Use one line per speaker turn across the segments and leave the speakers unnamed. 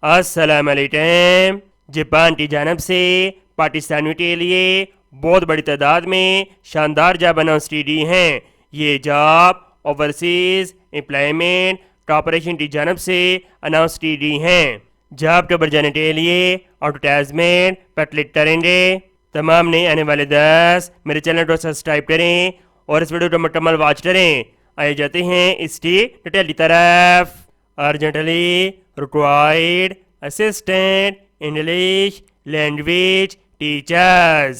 السلام علیکم۔ جاپان کی جانب سے پاکستانیوں کے لیے بہت بڑی تعداد میں شاندار جاب اناؤنس کی گئی ہیں۔ یہ جاب اوورسیز امپلائمنٹ کارپوریشن کی جانب سے اناؤنس کی گئی ہیں۔ جاب کو بھر جانے کے لیے ایڈورٹائزمنٹ پر کلک کریں گے۔ تمام نئے آنے والے میرے چینل کو سبسکرائب کریں اور اس ویڈیو کو مکمل واچ کریں۔ آئے جاتے ہیں اس کی ڈیٹیل کی طرف۔ Urgently required assistant English language teachers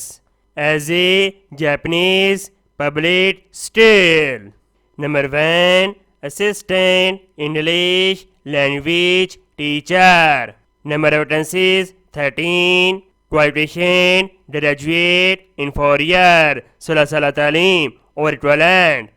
as a Japanese public school. Number 1 assistant English language teacher. Number of vacancies 13۔ Qualification graduate in 4 year, 16 سالہ تعلیم اور ایکویلنٹ،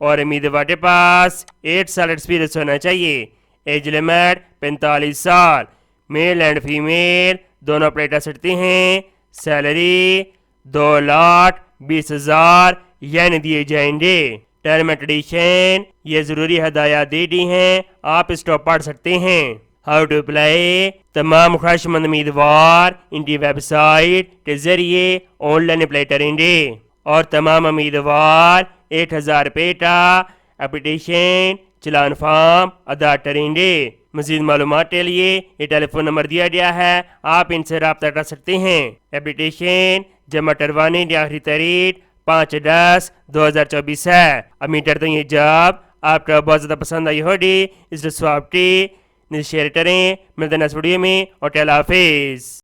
اور امیدوار کے پاس 8 سال ایکسپیرینس ہونا چاہیے۔ ایج لمٹ 45 سال، میل اینڈ فیمیل دونوں اپلائی کر سکتے ہیں۔ سیلری 2,20,000 ین دیے جائیں گے۔ ٹرم اینڈ کنڈیشن یہ ضروری ہدایات دے دی ہیں، آپ اس کو پڑھ سکتے ہیں۔ ہاؤ ٹو اپلائی، تمام خواہش مند امیدوار ان کی ویب سائٹ کے ذریعے آن لائن اپلائی کریں گے، اور تمام امیدوار 1,000 روپے کا اپلیکیشن چلان فارم ادا کریں گے۔ مزید معلومات کے لیے یہ ٹیلی فون نمبر دیا گیا ہے، آپ ان سے رابطہ کر سکتے ہیں۔ اپلیکیشن جمع کروانے کی آخری تاریخ 5/10/2024 ہے۔ امید کرتا ہوں یہ جاب آپ کو بہت زیادہ پسند آئی ہوگی۔ اس کو سواب کی شیئر کریں۔ ملتے ہیں نیکسٹ ویڈیو میں، اور اللہ حافظ۔